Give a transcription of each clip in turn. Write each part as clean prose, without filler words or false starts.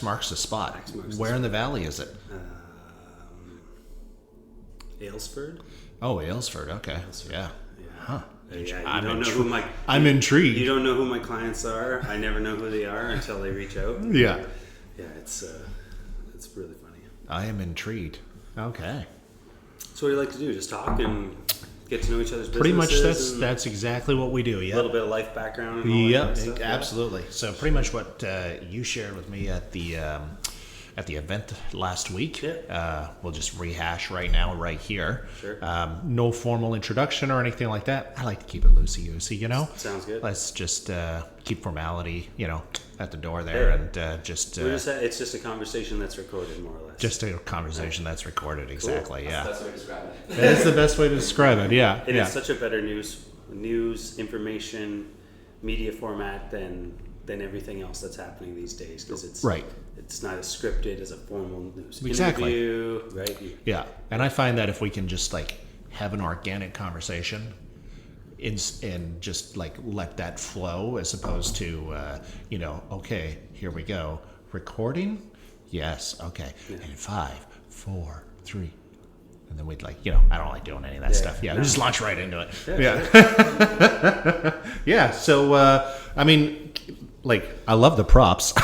X marks the spot. Where in the valley is it? Aylesford. Oh, Aylesford. Okay. Aylesford. Yeah. Huh. Yeah, I'm intrigued. You don't know who my clients are. I never know who they are until they reach out. Yeah. Yeah, it's really funny. I am intrigued. Okay. So what do you like to do? Just talk and get to know each other's businesses? Pretty much that's exactly what we do, yeah. A little bit of life background and all Yeah, that stuff, absolutely. So pretty much what you shared with me at the event last week, we'll just rehash right now, right here. Sure. No formal introduction or anything like that. I like to keep it loosey-goosey, you know? Sounds good. Let's just keep formality, at the door there, and it's just a conversation that's recorded, more or less. Just a conversation that's recorded, exactly, yeah. That's the best way to describe it. That is the best way to describe it, yeah. It is such a better news, information, media format than everything else that's happening these days, because it's right. It's not as scripted as a formal news interview, right? Yeah, and I find that if we can just have an organic conversation and just let that flow, as opposed to okay, here we go, recording, yes, okay, and 5, 4, 3. And then we'd I don't like doing any of that stuff. Yeah, we just launch right into it. Yeah. Yeah. So, I love the props.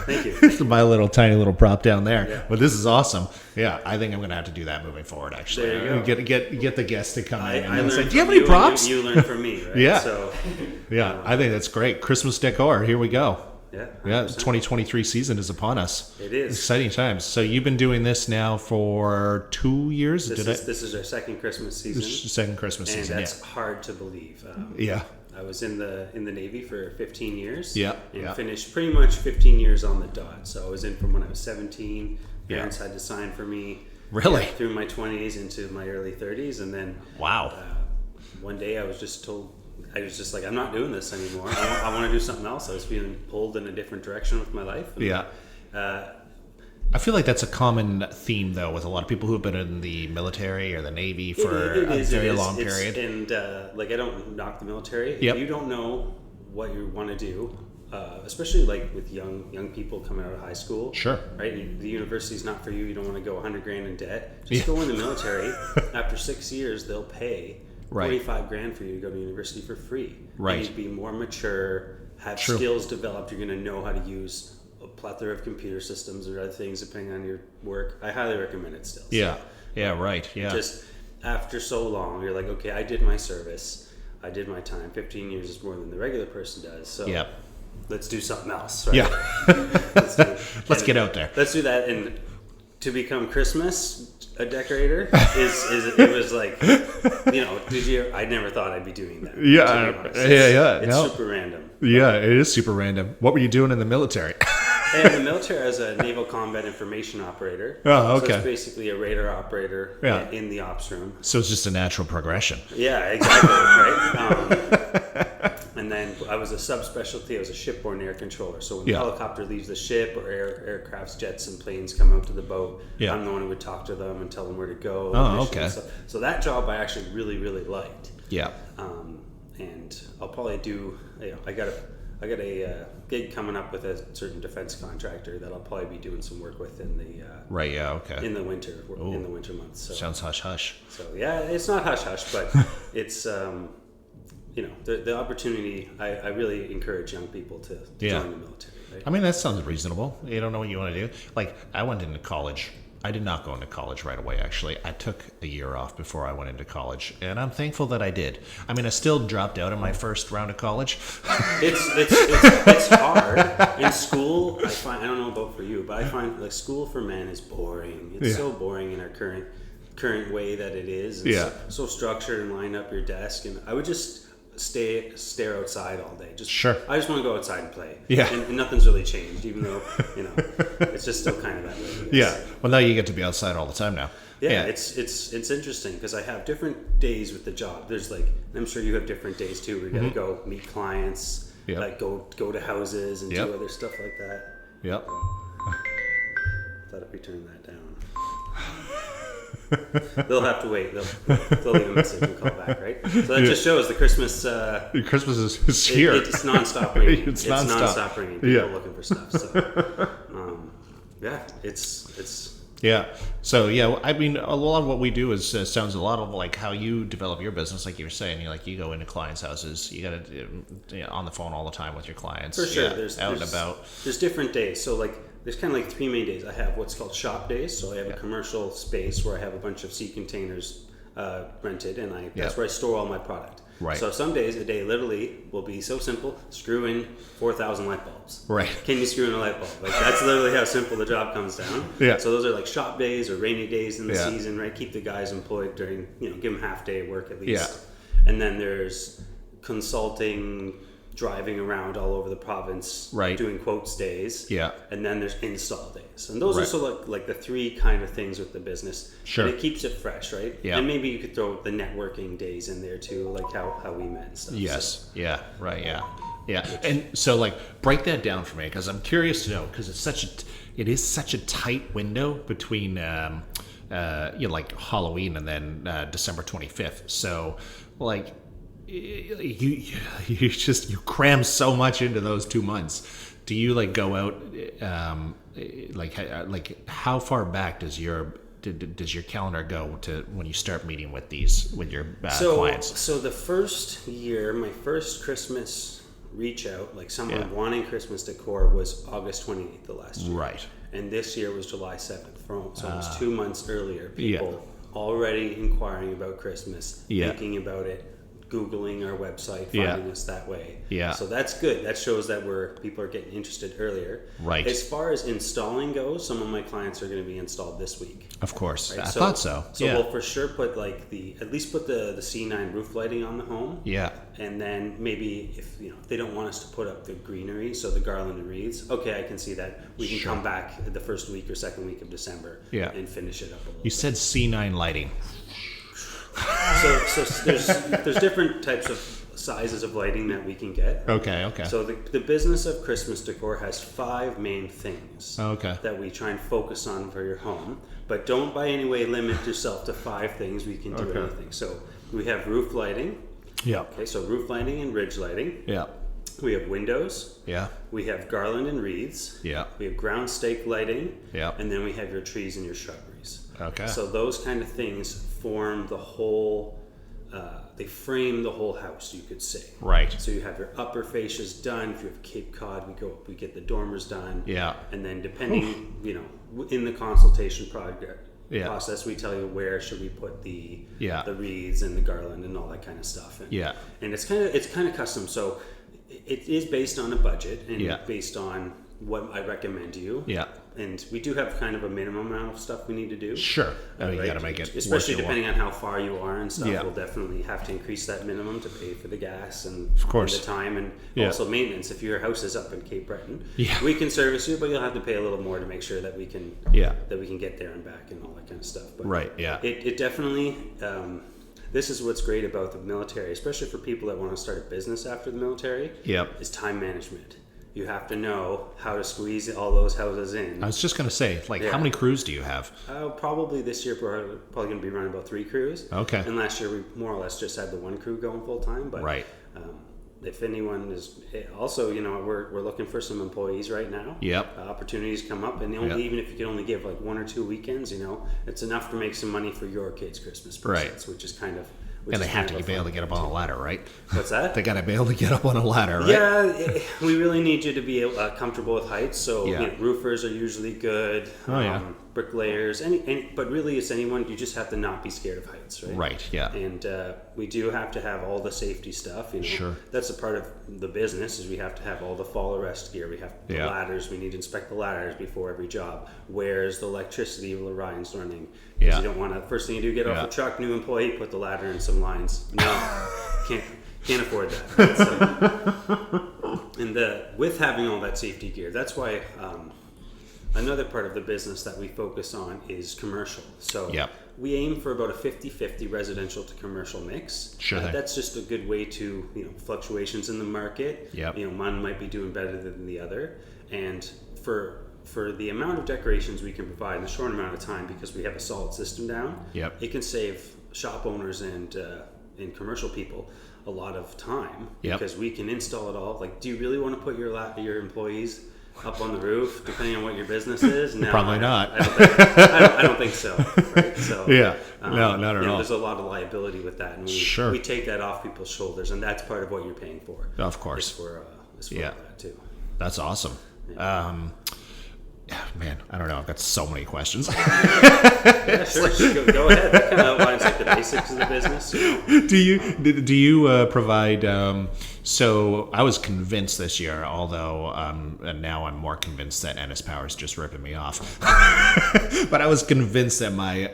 Thank you. This is my tiny little prop down there. Yeah. But this is awesome. Yeah, I think I'm going to have to do that moving forward, actually. There you go. Get the guests to come in and say, do you you have any props? You learn from me, right? Yeah. So, yeah, I think that's great. Christmas decor. Here we go. Yeah. 100%. Yeah, 2023 season is upon us. It is. Exciting times. So you've been doing this now for 2 years? This is our second Christmas season. Second Christmas season, and that's hard to believe. Yeah. I was in the Navy for 15 years. Yeah. And finished pretty much 15 years on the dot. So I was in from when I was 17. Parents had to sign for me. Really? Through my 20s into my early 30s, and then one day I was just told. I was just like, I'm not doing this anymore. I want to do something else. I was feeling pulled in a different direction with my life. And, I feel like that's a common theme, though, with a lot of people who have been in the military or the Navy for a very long period. And I don't knock the military. Yep. If you don't know what you want to do, especially with young people coming out of high school. Sure. Right? The university's not for you. You don't want to go $100,000 in debt. Just go in the military. After 6 years, they'll pay $45,000 for you to go to university for free. Right. You need to be more mature, have skills developed. You're going to know how to use a plethora of computer systems or other things depending on your work. I highly recommend it still. Yeah. Yeah, right. Yeah. Just after so long, you're like, okay, I did my service. I did my time. 15 years is more than the regular person does. So let's do something else. Right? Yeah. Let's get out there. Let's do that. And to become Christmas a decorator it was like, I never thought I'd be doing that. Yeah. It's super random. Yeah, it is super random. What were you doing in the military? In the military, I was a naval combat information operator. Oh, okay. So it's basically a radar operator in the ops room. So it's just a natural progression. Yeah, exactly. Right. And then I was a subspecialty. I was a shipborne air controller. So when the helicopter leaves the ship, or aircrafts, jets, and planes come out to the boat, I'm the one who would talk to them and tell them where to go. Oh, okay. So that job I actually really, really liked. Yeah. And I'll probably do. I got a gig coming up with a certain defense contractor that I'll probably be doing some work with in the in the winter months. So, sounds hush hush. So it's not hush hush, but it's the opportunity. I really encourage young people to join the military. Right? I mean, that sounds reasonable. You don't know what you want to do. I went into college. I did not go into college right away, actually. I took a year off before I went into college, and I'm thankful that I did. I mean, I still dropped out of my first round of college. It's hard. In school, I don't know about for you, but I find school for men is boring. It's so boring in our current way that it is. It's so structured and lined up your desk, and I would just stare outside all day. I just want to go outside and play. Yeah. And nothing's really changed, even though, it's just still kind of that way. Yeah. Well, now you get to be outside all the time now. Yeah. It's interesting because I have different days with the job. There's I'm sure you have different days too. We got to go meet clients, go to houses and do other stuff like that. Yep. Thought if we turn that down. They'll have to wait. They'll leave a message and call back, right? So that just shows the Christmas. Christmas is here. It's nonstop ringing. It's nonstop ringing. People looking for stuff. So, yeah, it's Yeah. So yeah, I mean, a lot of what we do is sounds a lot of like how you develop your business. Like you were saying, you go into clients' houses. You got to on the phone all the time with your clients. for sure. Yeah, There's out and about. There's different days. So like there's kind of like 3 main days. I have what's called shop days. So I have a commercial space where I have a bunch of sea containers rented, and that's where I store all my product. Right. So some days a day literally will be so simple: screw in 4,000 light bulbs. Right. Can you screw in a light bulb? Like that's literally how simple the job comes down. Yeah. So those are like shop days or rainy days in the Yeah. season, right? Keep the guys employed during, give them half day work at least. Yeah. And then there's consulting, driving around all over the province, Right. doing quotes days. Yeah. And then there's install days. And those are Right. sort of like the 3 kind of things with the business. Sure. And it keeps it fresh, right? Yeah. And maybe you could throw the networking days in there too, like how we met and stuff. Yes. Yeah. Right. Yeah. Yeah. And so like break that down for me because I'm curious to know because it is such a tight window between like Halloween and then December 25th. So like you cram so much into those 2 months. Do you like go out like how far back does your calendar go to when you start meeting with your clients? So the first year, my first Christmas reach out, like someone wanting Christmas decor, was August 28th the last year. Right. And this year was July 7th. So it was 2 months earlier. People already inquiring about Christmas, thinking about it, Googling our website, finding us that way. Yeah. So that's good. That shows that people are getting interested earlier. Right. As far as installing goes, some of my clients are going to be installed this week. Of course. Right? I thought so. So yeah. we'll for sure put at least put the C9 roof lighting on the home. Yeah. And then maybe if they don't want us to put up the greenery, so the garland and wreaths, okay, I can see that. We can come back the first week or second week of December and finish it up a little bit. You said C9 lighting. So there's different types of sizes of lighting that we can get. Okay. So the business of Christmas decor has 5 main things that we try and focus on for your home. But don't by any way limit yourself to 5 things. We can do anything. So we have roof lighting. Yeah. Okay, so roof lighting and ridge lighting. Yeah. We have windows. Yeah. We have garland and wreaths. Yeah. We have ground stake lighting. Yeah. And then we have your trees and your shrubberies. Okay. So those kind of things form the whole, they frame the whole house, you could say. Right. So you have your upper fascias done. If you have Cape Cod, we get the dormers done. Yeah. And then depending, in the consultation process, we tell you where should we put the wreaths and the garland and all that kind of stuff. And, and it's kind of custom. So it is based on a budget and based on what I recommend to you. Yeah. And we do have kind of a minimum amount of stuff we need to do. Sure. I mean, you got to make it. Especially depending on how far you are and stuff. We'll definitely have to increase that minimum to pay for the gas and, of course, and the time and also maintenance. If your house is up in Cape Breton, Yeah. we can service you, but you'll have to pay a little more to make sure that we can get there and back and all that kind of stuff. But right. Yeah. It definitely. This is what's great about the military, especially for people that want to start a business after the military. Yep. Is time management. You have to know how to squeeze all those houses in. I was just going to say, how many crews do you have? Probably this year we're probably going to be running about 3 crews. Okay. And last year we more or less just had the 1 crew going full time. But right. If anyone is also, we're looking for some employees right now. Yep. Opportunities come up, and even if you can only give like 1 or 2 weekends, it's enough to make some money for your kids' Christmas presents, which is kind of. And they have to be able to get up on a ladder, right? What's that? They got to be able to get up on a ladder, right? Yeah, we really need you to be comfortable with heights. So roofers are usually good. Bricklayers, but really it's anyone. You just have to not be scared of heights, right? Right. Yeah. And we do have to have all the safety stuff. Sure. That's a part of the business. Is we have to have all the fall arrest gear. We have the ladders. We need to inspect the ladders before every job. Where's the electricity lines running? Because you don't want to. First thing you do, get off the truck, new employee, put the ladder in some lines. No, can't afford that. So, and with having all that safety gear, that's why. Another part of the business that we focus on is commercial. So we aim for about a 50-50 residential to commercial mix. Sure. That's just a good way to, fluctuations in the market. Yep. One might be doing better than the other. And for the amount of decorations we can provide in a short amount of time, because we have a solid system down, it can save shop owners and commercial people a lot of time because we can install it all. Like, do you really want to put your employees up on the roof, depending on what your business is? No, Probably not. I don't think so. Right? So Yeah. No, not at all. There's a lot of liability with that, and we take that off people's shoulders, and that's part of what you're paying for. Of course. Is for that too. That's awesome. Yeah. Man, I don't know. I've got so many questions. Yeah, sure. Go ahead. That kind of outlines like the basics of the business. Do you provide? So I was convinced this year, although and now I'm more convinced that Ennis Power is just ripping me off. But I was convinced that my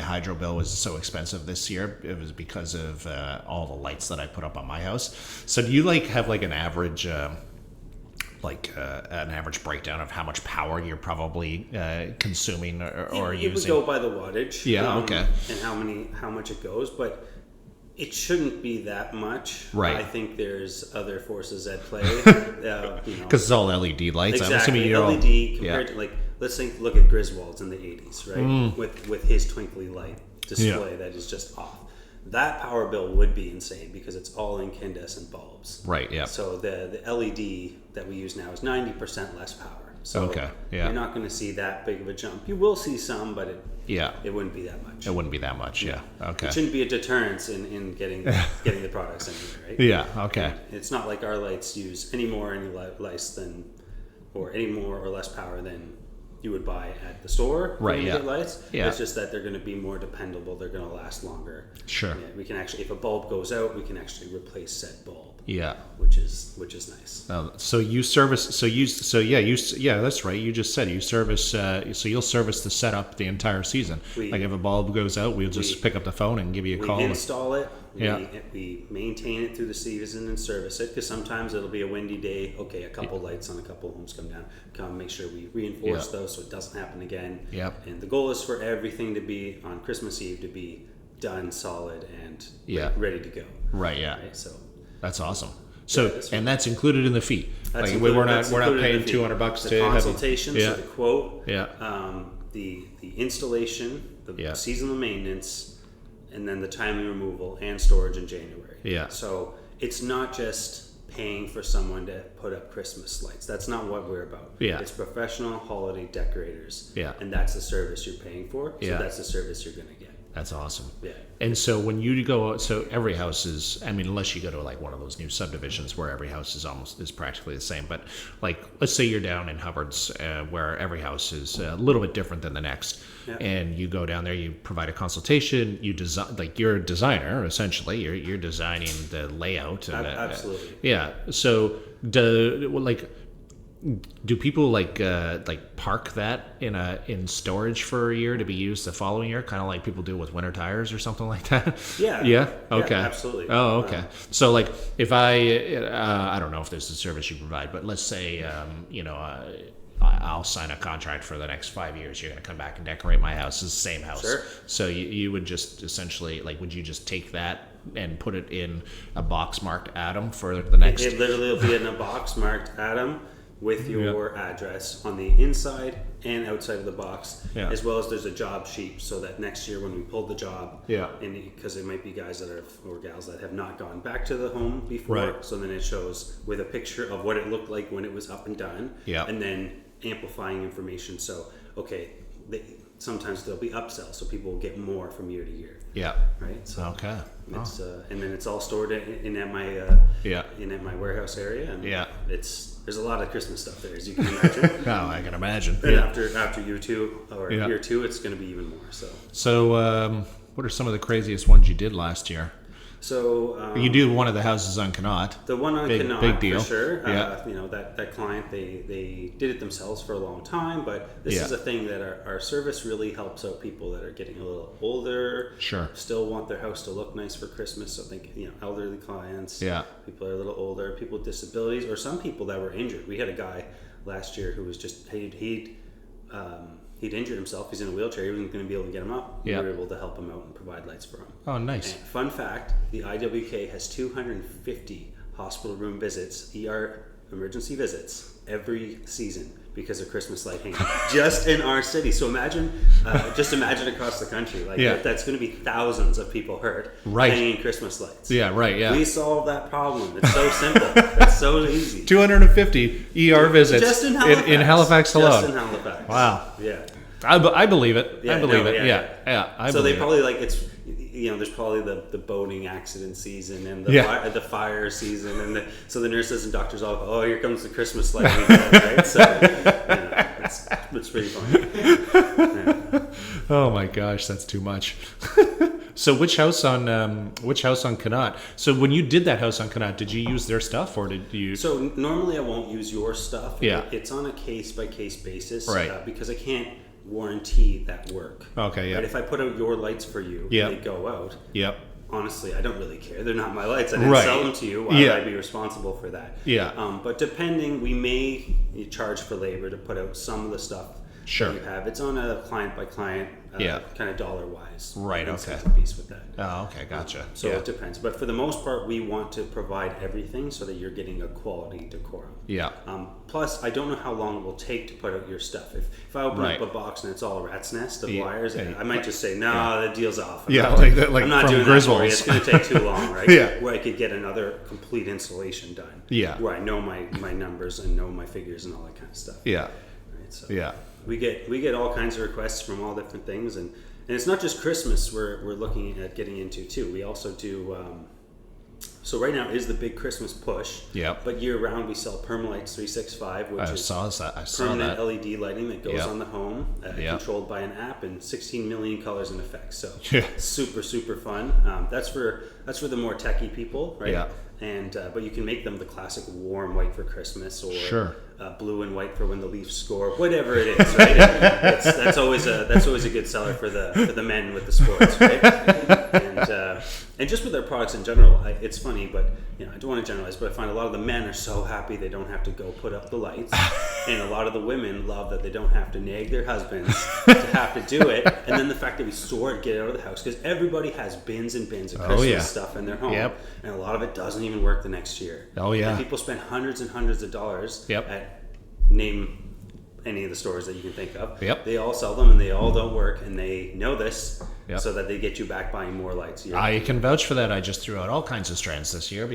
hydro bill was so expensive this year. It was because of all the lights that I put up on my house. So do you have an average? An average breakdown of how much power you're probably consuming or using? It would go by the wattage. Yeah, okay. And how much it goes, but it shouldn't be that much. Right. I think there's other forces at play. Because it's all LED lights. Exactly. I'm assuming LED compared to let's look at Griswold's in the 80s, right? With his twinkly light display that is just off. That power bill would be insane because it's all incandescent bulbs. Right, yeah. So the LED that we use now is 90% less power. So you're not going to see that big of a jump. You will see some, but it wouldn't be that much. It wouldn't be that much, yeah. Okay. It shouldn't be a deterrence in getting the products in here, right? Yeah, okay. And it's not like our lights use any more or less power than you would buy at the store. Right, yeah. Lights. Yeah. It's just that they're going to be more dependable. They're going to last longer. Sure. Yeah, we can actually, if a bulb goes out, we can actually replace said bulb. Yeah. Which is nice. So you service. That's right. You just said you service. So you'll service the setup the entire season. If a bulb goes out, we'll just pick up the phone and give you a call. We install it. We maintain it through the season and service it because sometimes it'll be a windy day. Okay, a couple lights on a couple homes come down. Make sure we reinforce those so it doesn't happen again. Yep. And the goal is for everything to be on Christmas Eve to be done, solid, and ready to go. Right. Yeah. Right, so that's awesome. So and that's included in the fee. We're not paying $200 to consultation. So the quote. Yeah. The installation, the seasonal maintenance, and then the timely removal and storage in January. Yeah. So it's not just paying for someone to put up Christmas lights. That's not what we're about. Yeah. It's professional holiday decorators. Yeah. And that's the service you're paying for. So yeah. that's the service you're going to get. That's awesome. Yeah. And so when you go, so every house is, unless you go to one of those new subdivisions where every house is practically the same, but let's say you're down in Hubbard's where every house is a little bit different than the next. Yeah. And you go down there, you provide a consultation, you design, you're a designer, essentially, you're designing the layout. And absolutely. Yeah. So do people park that in storage for a year to be used the following year, kind of like people do with winter tires or something like that? Yeah. Yeah. Okay. Yeah, absolutely. Oh, okay. So if I don't know if there's a service you provide, but let's say I'll sign a contract for the next 5 years. You're going to come back and decorate my house. It's the same house. Sure. So you would just essentially would you just take that and put it in a box marked Adam for the next? It literally will be in a box marked Adam with your address on the inside and outside of the box, as well as there's a job sheet so that next year when we pull the job, because it might be guys or gals that have not gone back to the home before, right. So then it shows with a picture of what it looked like when it was up and done, and then amplifying information. So sometimes there'll be upsells, so people will get more from year to year. Yeah. Right. So okay. It's and then it's all stored in at my my warehouse area, and there's a lot of Christmas stuff there, as you can imagine. Oh, I can imagine. And after year two or year two, it's going to be even more. So what are some of the craziest ones you did last year? So you do one of the houses on Connaught. The one on Connaught, big deal. for sure. Yeah. That client, they did it themselves for a long time, but this is a thing that our service really helps out people that are getting a little older. Sure. Still want their house to look nice for Christmas. So think elderly clients. Yeah. People that are a little older, people with disabilities, or some people that were injured. We had a guy last year who was just he'd injured himself. He's in a wheelchair. He wasn't going to be able to get him up. Yeah. We were able to help him out and provide lights for him. Oh, nice. And fun fact, the IWK has 250 hospital room visits, ER emergency visits, every season because of Christmas light hanging just in our city. So imagine across the country, like that's going to be thousands of people hurt hanging Christmas lights. Yeah, right. Yeah, we solved that problem. It's so simple. It's so easy. 250 ER visits just in Halifax alone. Just in Halifax. Wow. Yeah. I believe it. Yeah, I believe it. Yeah. So they probably like it's. There's probably the boating accident season and the fire season, and so the nurses and doctors all go, oh, here comes the Christmas light weekend, right? So it's pretty funny. Yeah. Oh my gosh, that's too much. So which house on Connaught? So when you did that house on Connaught, did you use their stuff or did you? So normally I won't use your stuff. Yeah. It's on a case by case basis, right? Because I can't warranty that work. Okay, yeah. Right? If I put out your lights for you, and they go out. Yep. Honestly, I don't really care. They're not my lights. I didn't sell them to you. Why would I be responsible for that? Yeah. But depending, we may charge for labor to put out some of the stuff that you have. It's on a client by client, kind of dollar wise. Right. Okay. Piece with that. Oh, okay. Gotcha. So it depends. But for the most part, we want to provide everything so that you're getting a quality decorum. Yeah. Plus, I don't know how long it will take to put out your stuff. If I open up a box and it's all a rat's nest of wires, I might just say, no, the deal's off. I'm not from doing Griswold's. that for you. It's going to take too long, right? Where I could get another complete installation done. Yeah. Where I know my numbers and know my figures and all that kind of stuff. Yeah. Right, so we get all kinds of requests from all different things, and it's not just Christmas we're looking at getting into too. We also do so right now is the big Christmas push. Yep. But year round we sell Permalights 365, which is permanent LED lighting that goes on the home, controlled by an app, and 16 million colors and effects. So super fun. That's for the more techie people, right? Yeah. And but you can make them the classic warm white for Christmas, or blue and white for when the Leafs score, whatever it is, right? That's always a good seller for the men with the sports, right? And just with their products in general, it's funny, but I don't want to generalize, but I find a lot of the men are so happy they don't have to go put up the lights, and a lot of the women love that they don't have to nag their husbands to have to do it, and then the fact that we store it, get it out of the house, because everybody has bins and bins of Christmas stuff in their home, and a lot of it doesn't even work the next year. And people spend hundreds and hundreds of dollars at name any of the stores that you can think of. They all sell them and they all don't work, and they know this, so that they get you back buying more lights. I can vouch for that. I just threw out all kinds of strands this year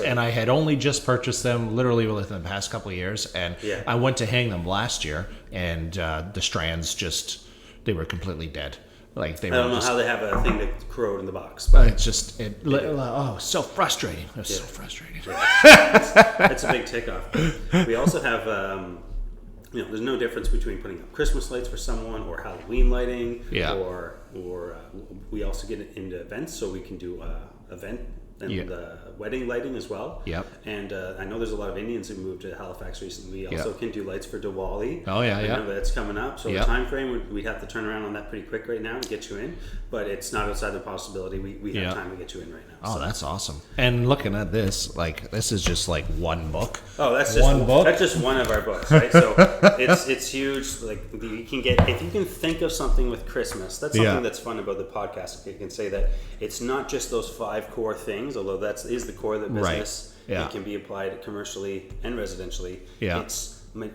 and I had only just purchased them literally within the past couple of years, and I went to hang them last year, and the strands they were completely dead. Like I don't know how they have a thing to corrode in the box, but it's just so frustrating. It was so frustrating. That's a big tick off. We also have there's no difference between putting up Christmas lights for someone or Halloween lighting, or we also get into events, so we can do event and wedding lighting as well. And I know there's a lot of Indians who moved to Halifax recently. We also can do lights for Diwali. I know that's coming up. So the time frame, we'd have to turn around on that pretty quick right now to get you in. But it's not outside the possibility. We have time to get you in right now. Oh, that's awesome. And looking at this, this is just like one book. Oh, that's just one book? That's just one of our books, right? So it's huge. Like you can get, if you can think of something with Christmas, that's something that's fun about the podcast. You can say that it's not just those 5 core things, although that is the core of the business. It can be applied commercially and residentially.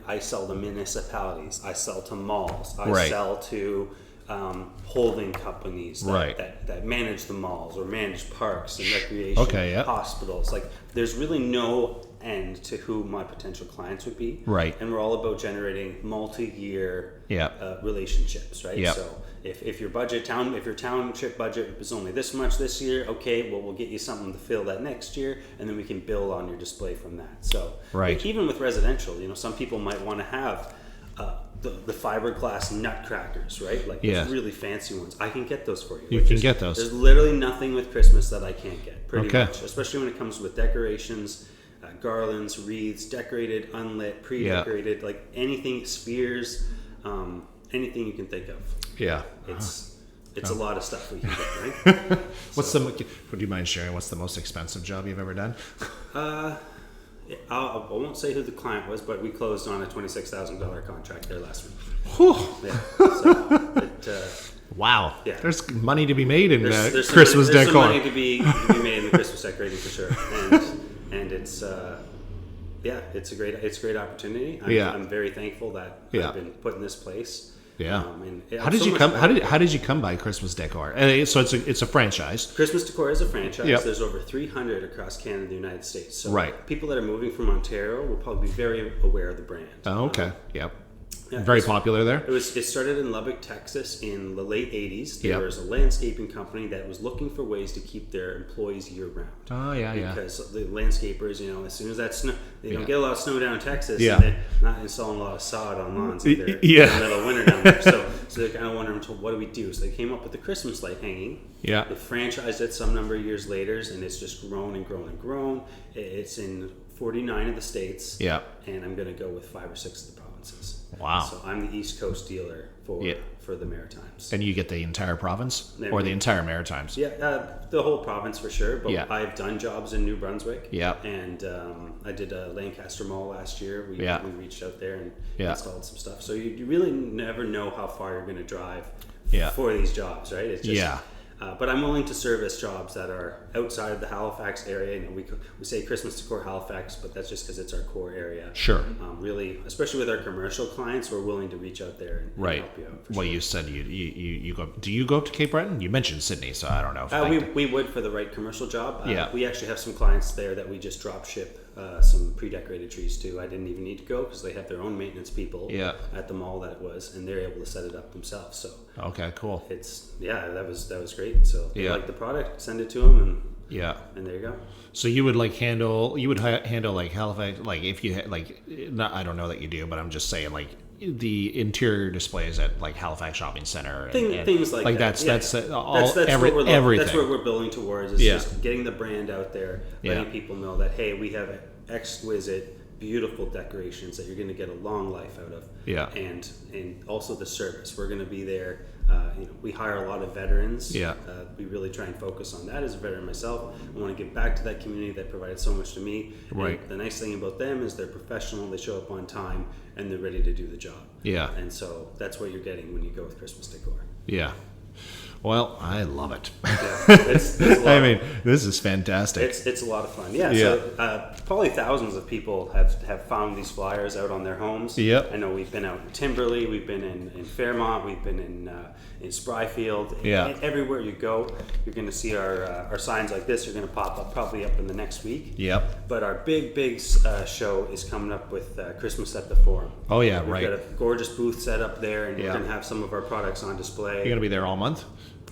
I sell to municipalities. I sell to malls. I sell to holding companies that manage the malls or manage parks and recreation, hospitals. Like there's really no end to who my potential clients would be. And we're all about generating multi-year relationships, right? So if your township budget is only this much this year, okay, well, we'll get you something to fill that next year, and then we can build on your display from that. So even with residential, some people might want to have the fiberglass nutcrackers, right? Like those really fancy ones. I can get those for you. You can get those. There's literally nothing with Christmas that I can't get, pretty much. Especially when it comes with decorations, garlands, wreaths, decorated, unlit, pre-decorated, like anything, spheres, anything you can think of. It's a lot of stuff we can get, right? Would you mind sharing what's the most expensive job you've ever done? I won't say who the client was, but we closed on a $26,000 contract there last week. Wow. There's money to be made in there's Christmas decor. There's some money to be made in the Christmas decorating for sure, and it's yeah, it's a great opportunity. I'm very thankful that I've been put in this place. Yeah. And how did you come? How did you come by Christmas Decor? So it's a franchise. Christmas Decor is a franchise. Yep. There's over 300 across Canada and the United States. So right. people that are moving from Ontario will probably be very aware of the brand. Oh, okay. Yep. Yeah, very popular there. It started in Lubbock, Texas in the late 80s. There Yep. was a landscaping company that was looking for ways to keep their employees year round. Oh, yeah, Because the landscapers, as soon as that snow, they don't get a lot of snow down in Texas. Yeah. And they're not installing a lot of sod on lawns in the middle of winter down there. So they kind of wondering, what do we do? So they came up with the Christmas light hanging. Yeah. They franchised it some number of years later, and it's just grown and grown and grown. It's in 49 of the states. Yeah. And I'm going to go with 5 or 6 of the provinces. Wow. So I'm the East Coast dealer for the Maritimes. And you get the entire province or the entire Maritimes? Yeah, the whole province for sure. But Yeah. I've done jobs in New Brunswick. Yeah. And I did a Lancaster Mall last year. We reached out there and installed some stuff. So you really never know how far you're going to drive for these jobs, right? It's just, but I'm willing to service jobs that are outside of the Halifax area. We say Christmas Decor Halifax, but that's just because it's our core area. Sure. Really, especially with our commercial clients, we're willing to reach out there and help you out. Well, you said you go. Do you go up to Cape Breton? You mentioned Sydney, so I don't know. If we would for the right commercial job. Yeah. We actually have some clients there that we just drop ship some pre-decorated trees to. I didn't even need to go because they have their own maintenance people at the mall that it was, and they're able to set it up themselves. So okay, cool. That was great. So if you like the product, send it to them, and there you go. So you would handle like Halifax, like if you had not, I don't know that you do, but I'm just saying like the interior displays at like Halifax Shopping Center and things like that. That's everything. That's what everything. we're building towards. Is just getting the brand out there, letting people know that hey, we have exquisite, beautiful decorations that you're going to get a long life out of. Yeah. And also the service. We're going to be there. We hire a lot of veterans. Yeah. We really try and focus on that as a veteran myself. I want to give back to that community that provided so much to me. Right. And the nice thing about them is they're professional. They show up on time and they're ready to do the job. Yeah. And so that's what you're getting when you go with Christmas Decor. Yeah. Well, I love it. It's I mean, this is fantastic. It's a lot of fun. Yeah. So probably thousands of people have found these flyers out on their homes. Yep. I know we've been out in Timberley, we've been in Fairmont, we've been in Spryfield. And everywhere you go, you're going to see our signs like this. Are going to pop up probably up in the next week. Yep. But our big show is coming up with Christmas at the Forum. Oh yeah, We've got a gorgeous booth set up there, and we're going to have some of our products on display. You're going to be there all month?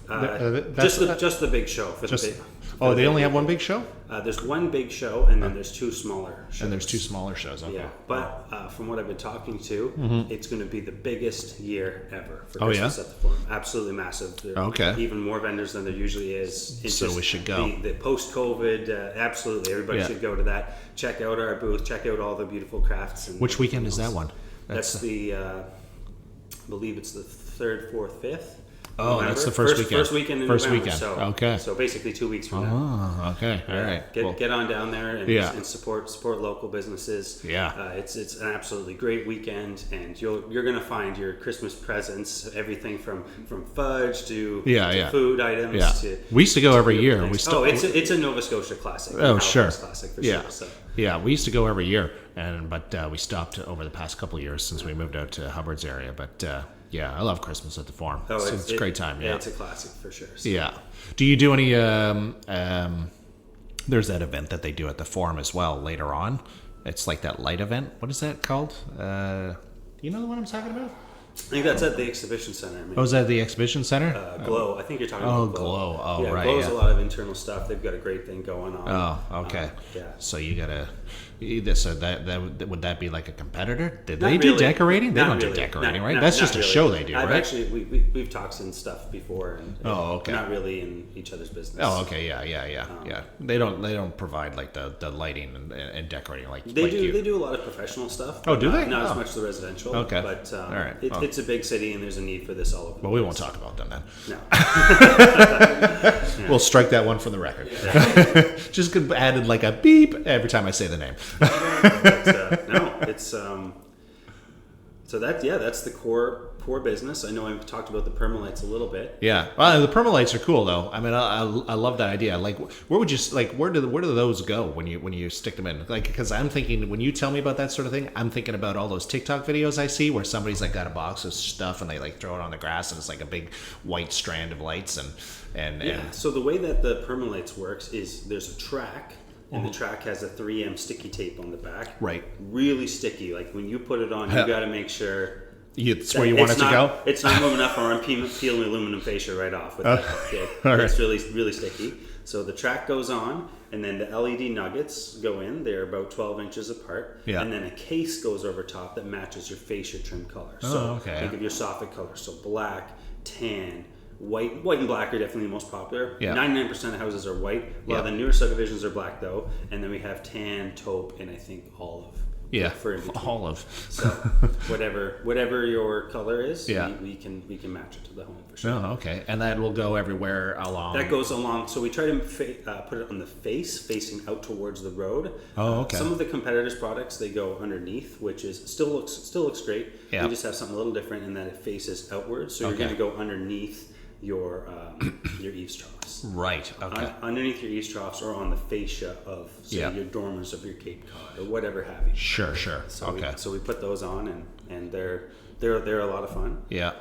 Just the big show for the big. Oh, they only have one big show? There's one big show, and then there's 2 smaller shows. And there's 2 smaller shows. Okay. Yeah, but from what I've been talking to, it's going to be the biggest year ever for Christmas at the Forum. Absolutely massive. There are even more vendors than there usually is. It's so we should go. The post-COVID, absolutely. Everybody should go to that. Check out our booth. Check out all the beautiful crafts. And which weekend is that one? That's the, I believe it's the 3rd, 4th, 5th. Oh, November. That's the first weekend. First weekend in November. So, So basically 2 weeks from now. Oh, okay. All right. Get on down there and support local businesses. Yeah. It's an absolutely great weekend, and you're going to find your Christmas presents, everything from fudge to food items. Yeah. We used to go every year. It's a Nova Scotia classic. Oh, sure. Classic for sure. So. Yeah, we used to go every year, but we stopped over the past couple of years since we moved out to Hubbard's area. But yeah, I love Christmas at the Forum. It's a great time. Yeah, it's a classic for sure. So. Yeah. Do you do any? There's that event that they do at the Forum as well later on. It's like that light event. What is that called? You know the one I'm talking about? I think that's at the exhibition center. Oh, is that at the exhibition center? Glow. I think you're talking about Glow. Oh, yeah, right. Glow's a lot of internal stuff. They've got a great thing going on. Oh, okay. Yeah. So you gotta. So that would that be like a competitor? Did they do decorating? They don't do decorating, right? That's just a show they do, right? Actually, we've talked and stuff before, and not really in each other's business. Oh, okay, yeah. They don't provide like the lighting and decorating like they do. You. They do a lot of professional stuff. Oh, do they? Not as much the residential. Okay, but all right. It's a big city, and there's a need for this all over. Well, we won't talk about them then. No. We'll strike that one from the record. Just added like a beep every time I say the name. But, no, it's So that's the core business. I know I've talked about the permalights a little bit. Yeah, well, the permalights are cool though. I mean, I love that idea. Like, where would you like where do those go when you stick them in? Like, because I'm thinking when you tell me about that sort of thing, I'm thinking about all those TikTok videos I see where somebody's like got a box of stuff and they like throw it on the grass and it's like a big white strand of lights and So the way that the permalights works is there's a track. And the track has a 3M sticky tape on the back. Right. Really sticky. Like when you put it on, you got to make sure. It's where you want it to go? It's not moving up, or I'm peeling aluminum fascia right off with that. Okay. All It's right. really, really sticky. So the track goes on, and then the LED nuggets go in. They're about 12 inches apart. Yeah. And then a case goes over top that matches your fascia trim color. Oh, So okay. think of your soffit color. So black, tan, white and black are definitely the most popular. Yeah. 99% of houses are white. A lot of Yeah. the newer subdivisions are black though. And then we have tan, taupe, and I think olive. Yeah, For in between. olive. So whatever your color is, Yeah. we can match it to the home for sure. Oh, okay. And that will go everywhere along. That goes along. So we try to put it on the face, facing out towards the road. Oh, okay. Some of the competitors' products they go underneath, which is still looks great. Yeah. We just have something a little different in that it faces outwards. So Okay. you're going to go underneath your eaves troughs. Right. Okay. Underneath your eaves troughs or on the fascia of say Yeah. your dormers of your Cape Cod or whatever have you. Sure. So Okay. we put those on and they're a lot of fun. Yeah.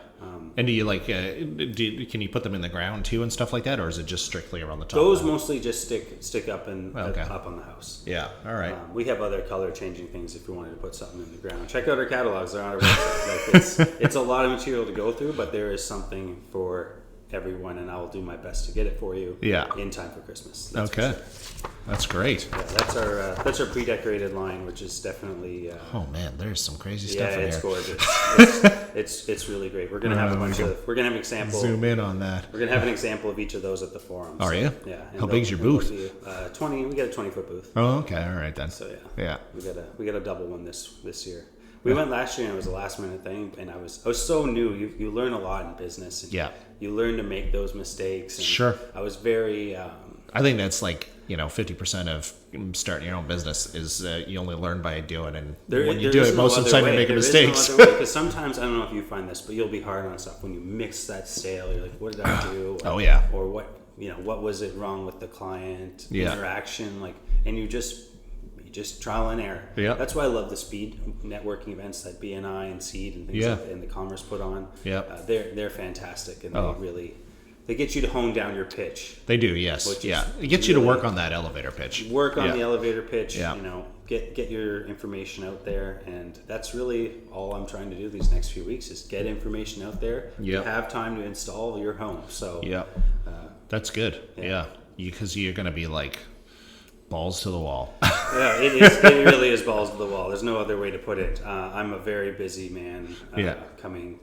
And do you like? Can you put them in the ground too and stuff like that, or is it just strictly around the top? Those mostly just stick up and Okay. up on the house. Yeah. All right. We have other color changing things if you wanted to put something in the ground. Check out our catalogs; they're on our website. Like it's a lot of material to go through, but there is something for everyone, and I will do my best to get it for you. Yeah. In time for Christmas. That's for Okay. sure. That's great. Yeah, that's our pre-decorated line, which is definitely. Oh man, there's some crazy Yeah, stuff in it's here. gorgeous. it's really great. We're gonna have a bunch of. We're gonna have an example. Zoom in on that. We're gonna have an example of each of those at the forum. Are you? Yeah. and How big's your booth? 20. We got a 20-foot booth. Oh, okay. All right then. So Yeah. we got a double one this year. We went last year and it was a last minute thing, and I was so new. You learn a lot in business. And Yeah. You learn to make those mistakes. And Sure. I was very. I think that's like 50% of starting your own business is you only learn by doing, and when you do it, most of the time you're making mistakes. Because sometimes I don't know if you find this, but you'll be hard on stuff when you mix that sale. You're like, what did I do? Oh, yeah. Or what was it wrong with the client interaction? And you just trial and error. Yeah. That's why I love the speed networking events that BNI and Seed and things like that, and the Commerce put on. Yeah. They're fantastic, and they get you to hone down your pitch. They do, yes. Which is Yeah. It gets you to really- work on that elevator pitch. Work on Yeah. the elevator pitch. Yeah. Get your information out there, and that's really all I'm trying to do these next few weeks is get information out there. Yeah. You have time to install your home. So Yeah. That's good. Yeah. Because you're going to be like balls to the wall. yeah, it really is balls to the wall. There's no other way to put it. I'm a very busy man.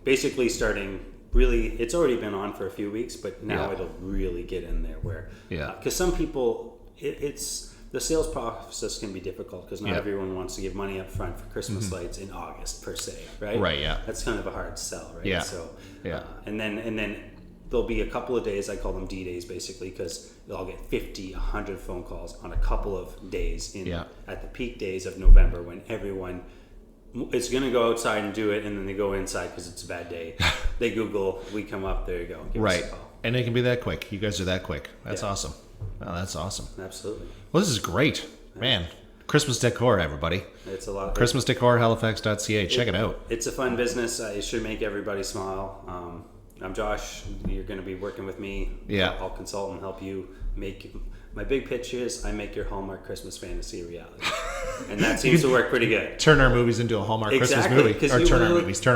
Basically starting. Really, it's already been on for a few weeks, but now it'll really get in there. Because some people, it's the sales process can be difficult because not everyone wants to give money up front for Christmas lights in August per se, right? Right. Yeah. That's kind of a hard sell, right? Yeah. So, Yeah. and then there'll be a couple of days, I call them D days basically, because I'll get 50, 100 phone calls on a couple of days at the peak days of November when everyone is going to go outside and do it, and then they go inside because it's a bad day. They Google, we come up, there you go. Give us a call. And it can be that quick. You guys are that quick. That's awesome. Oh, that's awesome. Absolutely. Well, this is great. Man, Christmas Decor, everybody. It's a lot of ChristmasDecorHalifax.ca. Check it out. It's a fun business. It should make everybody smile. I'm Josh. You're going to be working with me. Yeah. I'll consult and help you make. My big pitch is I make your Hallmark Christmas fantasy a reality, and that seems to work pretty good. Turn our movies into a Hallmark Christmas movie, or turn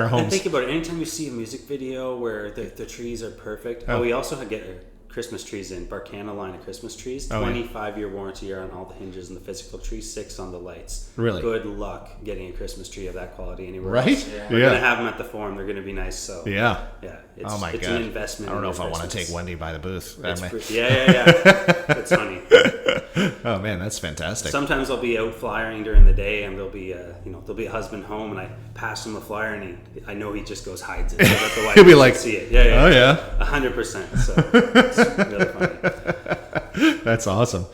our homes. And think about it. Anytime you see a music video where the trees are perfect. Oh, we also get Christmas trees in Barcana line of Christmas trees. 25-year warranty on all the hinges and the physical tree, 6 on the lights. Really? Good luck getting a Christmas tree of that quality anywhere Right? else. Yeah. We're gonna have them at the forum. They're gonna be nice. So yeah. It's, oh my it's God. an investment. I don't know in if I want to Christmas. take Wendy by the booth. Yeah. It's funny. Oh man, that's fantastic. Sometimes I'll be out flyering during the day, and there'll be a husband home, and I pass him a flyer, and I know he just goes hides it so that the wife He'll be can like, see it. Yeah. Oh yeah, 100%. So it's really funny. That's awesome.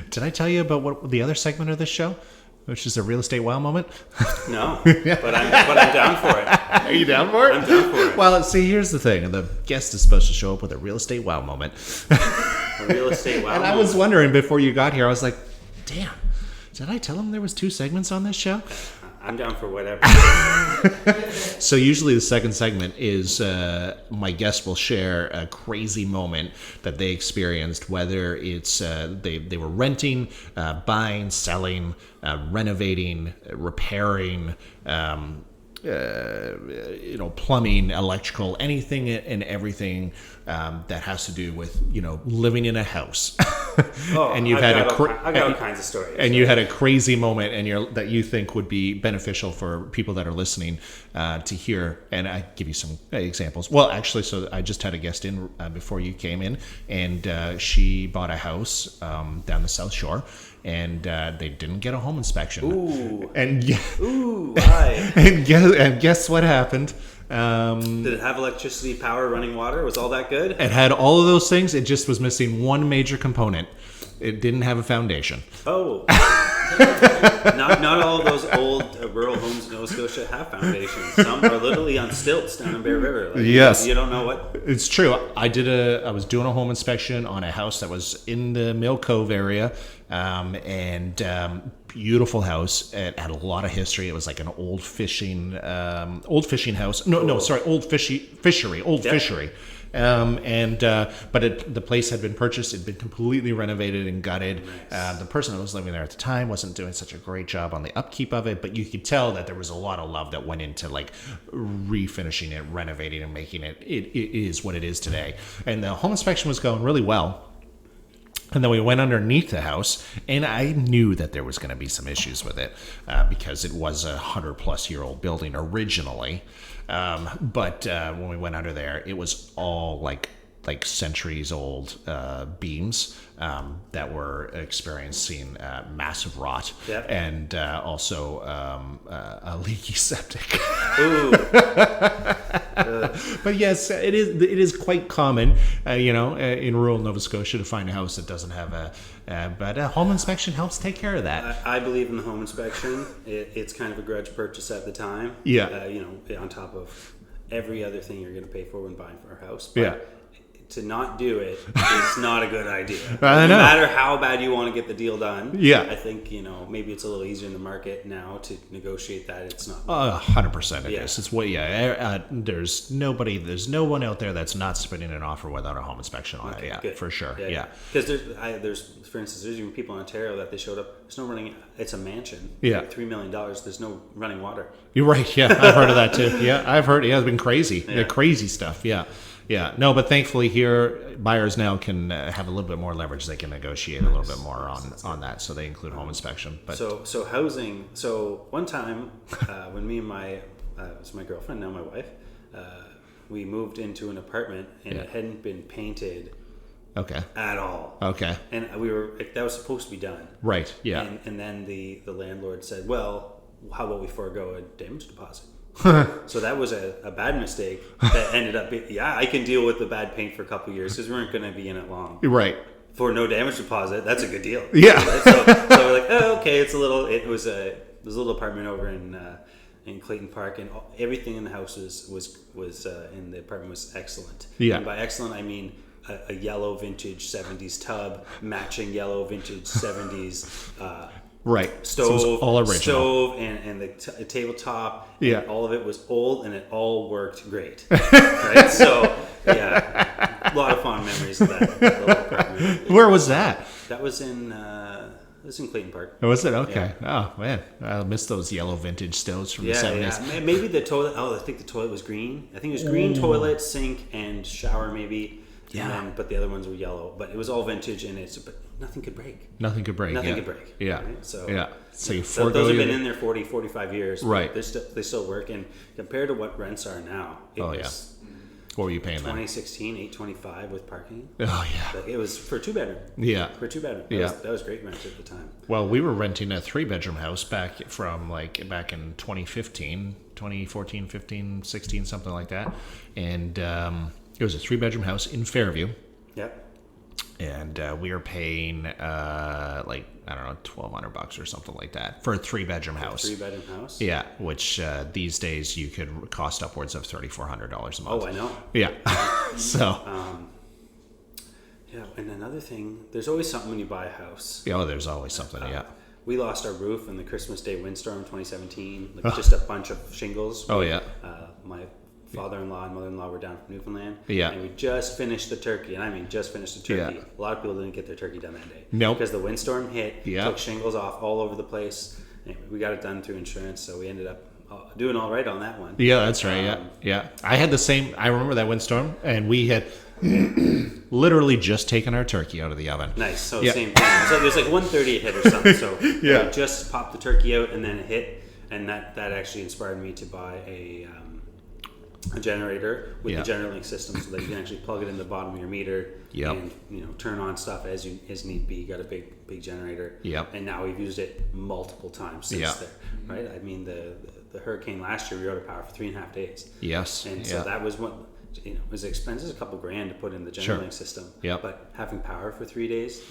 Did I tell you about what the other segment of this show? which is a real estate wow moment. No, but I'm down for it. Are you down for it? I'm down for it. Well, see, here's the thing. The guest is supposed to show up with a real estate wow moment. A real estate wow And moment. I was wondering before you got here, I was like, damn, did I tell him there was 2 segments on this show? I'm down for whatever. So usually the second segment is my guest will share a crazy moment that they experienced, whether it's they were renting, buying, selling, renovating, repairing, plumbing, electrical, anything and everything that has to do with living in a house. And you've I've got all kinds of stories. And you had a crazy moment, and that you think would be beneficial for people that are listening to hear. And I give you some examples. Well, actually, so I just had a guest in before you came in, and she bought a house down the South Shore, and they didn't get a home inspection. Ooh. Ooh, why? and guess what happened? Did it have electricity, power, running water? Was all that good? It had all of those things. It just was missing one major component. It didn't have a foundation. Oh. not all of those old rural homes in Nova Scotia have foundations. Some are literally on stilts down in Bear River. Yes. You don't know what? It's true. I was doing a home inspection on a house that was in the Mill Cove area, and beautiful house. It had a lot of history. It was like an old fishing house. Old fishery. But the place had been purchased. It'd been completely renovated and gutted. Nice. The person that was living there at the time wasn't doing such a great job on the upkeep of it, but you could tell that there was a lot of love that went into like refinishing it, renovating, and making it is what it is today. And the home inspection was going really well. And then we went underneath the house, and I knew that there was going to be some issues with it because it was a 100-plus-year-old building originally. But when we went under there, it was all like centuries-old beams that were experiencing massive rot, yep. And also a leaky septic. Ooh. But yes, it is quite common, in rural Nova Scotia to find a house that doesn't have but a home inspection helps take care of that. I believe in the home inspection. It's kind of a grudge purchase at the time. Yeah. On top of every other thing you're going to pay for when buying for a house. But yeah. To not do it is not a good idea. I know. No matter how bad you want to get the deal done. Yeah. I think, maybe it's a little easier in the market now to negotiate that. It's not. 100% it Yeah. is. It's what, there's no one out there that's not submitting an offer without a home inspection on it. Yeah, good. for sure. Yeah. Because there's, for instance, there's even people in Ontario that they showed up. There's no running. It's a mansion. Yeah. Like $3 million. There's no running water. You're right. Yeah. I've heard of that too. Yeah. I've heard. Yeah. It's been crazy. Yeah. Crazy stuff. Yeah. Yeah, no, but thankfully here, buyers now can have a little bit more leverage. They can negotiate a little bit more on that, so they include home inspection. But so housing. So one time, when me and my it's my girlfriend, now my wife, we moved into an apartment and it hadn't been painted. Okay. At all. Okay. And that was supposed to be done. Right. Yeah. And then the landlord said, well, how about we forego a damage deposit? So that was a bad mistake that ended up I can deal with the bad paint for a couple of years because we weren't going to be in it long. Right. For no damage deposit, that's a good deal. Yeah. Right? So we're like, oh, okay, it was a little apartment over in Clayton Park, and everything in the house was in the apartment was excellent. Yeah. And by excellent, I mean a yellow vintage 70s tub, matching yellow vintage 70s right. stove, so it was all original. Stove and the tabletop. Yeah. All of it was old, and it all worked great. Right? So, yeah, a lot of fond memories of that little apartment. Where was that? That was in Clayton Park. Was it? Okay. Yeah. Oh, man. I miss those yellow vintage stoves from the 70s. Yeah. Maybe the toilet. Oh, I think the toilet was green. I think it was green toilet, sink, and shower maybe. Yeah. But the other ones were yellow. But it was all vintage, and but nothing could break. Nothing could break. Nothing yeah. could break. Yeah. Right? So, yeah. So you those have been in there 40, 45 years. Right. They still work. And compared to what rents are now, it was what were you paying then? 2016, $825 with parking. Oh, yeah. But it was for 2-bedroom. Yeah. For 2-bedroom. That was great rent at the time. Well, we were renting a 3-bedroom house back in 2014, 15, 16, something like that. And it was a 3-bedroom house in Fairview. Yep. And we are paying like, I don't know, $1,200 or something like that for a 3-bedroom house. 3-bedroom house. Yeah, which these days you could cost upwards of $3,400 a month. Oh, I know. Yeah. So. Yeah, and another thing, there's always something when you buy a house. Yeah, there's always something. Yeah. We lost our roof in the Christmas Day windstorm 2017. Like just a bunch of shingles. Oh yeah. My father-in-law and mother-in-law were down from Newfoundland. Yeah. And we just finished the turkey, and I mean just finished the turkey. Yeah. A lot of people didn't get their turkey done that day. Nope. Because the windstorm hit, Yeah. took shingles off all over the place. Anyway, we got it done through insurance, so we ended up doing all right on that one. Yeah, that's right. Yeah. I had the same. I remember that windstorm, and we had literally just taken our turkey out of the oven. Nice. So Yeah. same thing. So there's like 1:30 it hit or something. So Yeah. we just popped the turkey out, and then it hit, and that actually inspired me to buy a generator with Yeah. the Generalink system, so that you can actually plug it in the bottom of your meter Yep. and turn on stuff as need be. You got a big generator. Yep. And now we've used it multiple times since Yeah. there. Right. I mean the hurricane last year, we were out of power for 3.5 days. Yes. And so that was what. It was expensive, a couple grand to put in the Generalink system. Yep. But having power for 3 days,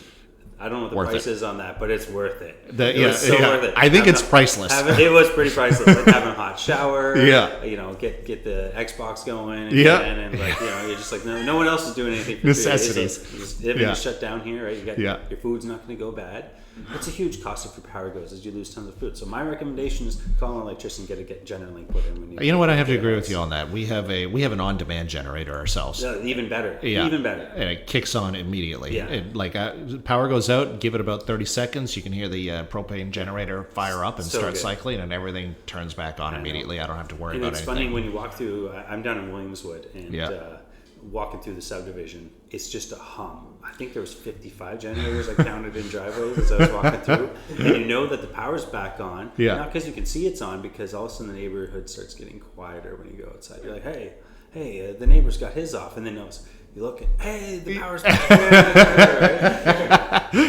I don't know what the Worth price it. is on that, but it's worth it. It was so worth it. I think it's priceless. It was pretty priceless. Like having a hot shower. Yeah. Get the Xbox going. And Yeah. And like you're just like no one else is doing anything for Necessities. 3 days. Everything's shut down here, right? Your food's not going to go bad. It's a huge cost if your power goes, as you lose tons of food. So my recommendation is call an electrician, get Generalink put in. When You know what? I have to agree with you on that. We have an on-demand generator ourselves. Even better. Yeah. Even better. And it kicks on immediately. Yeah. Power goes out, give it about 30 seconds. You can hear the propane generator fire up and So start good. cycling, and everything turns back on immediately. I don't have to worry And about it's anything. funny when you walk through. I'm down in Williamswood, and Yeah. walking through the subdivision, it's just a hum. I think there was 55 generators I counted in driveways as I was walking through, and you know that the power's back on. Yeah. Not because you can see it's on, because all of a sudden the neighborhood starts getting quieter when you go outside. You're like, hey, the neighbor's got his off, and then you look at, hey, the power's back on.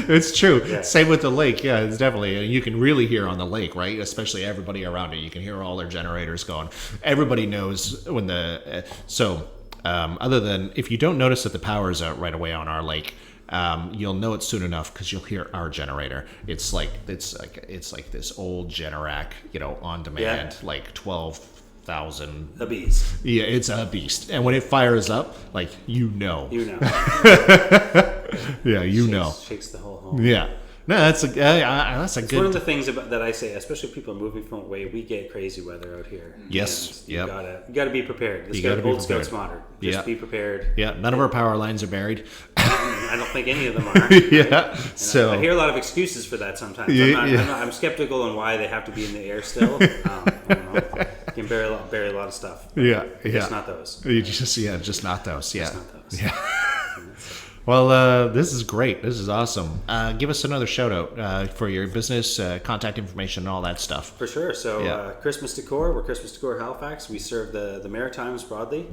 It's true. Yeah. Same with the lake. Yeah, it's definitely. You can really hear on the lake, right? Especially everybody around it. You can hear all their generators going. Everybody knows when the other than if you don't notice that the power is out right away on our lake, you'll know it soon enough because you'll hear our generator. It's like this old Generac, on demand, like 12,000. A beast. Yeah, it's a beast. And when it fires up, like You know. yeah, Shakes the whole home. Yeah. No, that's a It's good. one of the things that I say, especially people moving from away, we get crazy weather out here. Yes, And you yep. gotta be prepared. You gotta be Old prepared. Scouts motto. Just be prepared. Yeah, none of our power lines are buried. I don't think any of them are. Yeah. And So I hear a lot of excuses for that sometimes. Yeah, I'm skeptical on why they have to be in the air still. I don't know. You can bury a lot of stuff. yeah. Just not those. You just not those. Yeah. Just not those. Yeah. Well, this is great. This is awesome. Give us another shout out for your business, contact information, and all that stuff. For sure. So Yeah. Christmas Decor, we're Christmas Decor Halifax. We serve the Maritimes broadly.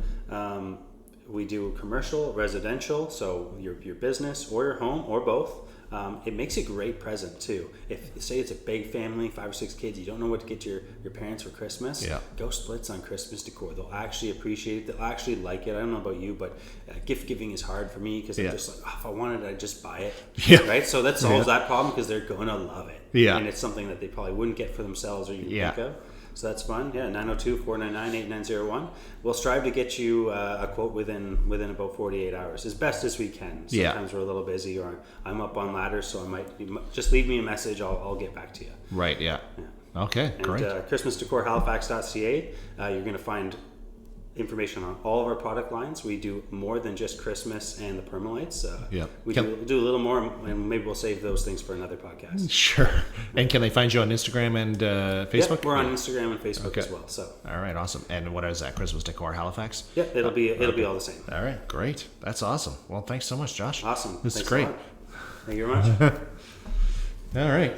We do commercial, residential, so your business or your home or both. It makes a great present too. If say it's a big family, 5 or 6 kids, you don't know what to get your parents for Christmas. Yeah. Go Splits on Christmas Decor. They'll actually appreciate it. They'll actually like it. I don't know about you, but gift giving is hard for me because I'm just like, if I wanted it, I'd just buy it. Yeah. Right. So that solves that problem because they're gonna love it. Yeah. And it's something that they probably wouldn't get for themselves or you think of. So that's fun. Yeah, 902-499-8901. We'll strive to get you a quote within about 48 hours, as best as we can. Sometimes we're a little busy, or I'm up on ladders, so I might just leave me a message. I'll get back to you. Right. Yeah. Okay. And Great. ChristmasDecorHalifax.ca. You're going to find information on all of our product lines. We do more than just Christmas and the permalites. We do a little more, and maybe we'll save those things for another podcast. Sure. And can they find you on Instagram and Facebook? Yep, we're on Instagram and Facebook as well. So. All right, awesome. And what is that? Christmas Decor Halifax? Yeah, it'll be all the same. All right, great. That's awesome. Well, thanks so much, Josh. Awesome. This is Thanks great. a lot. Thank you very much. All right.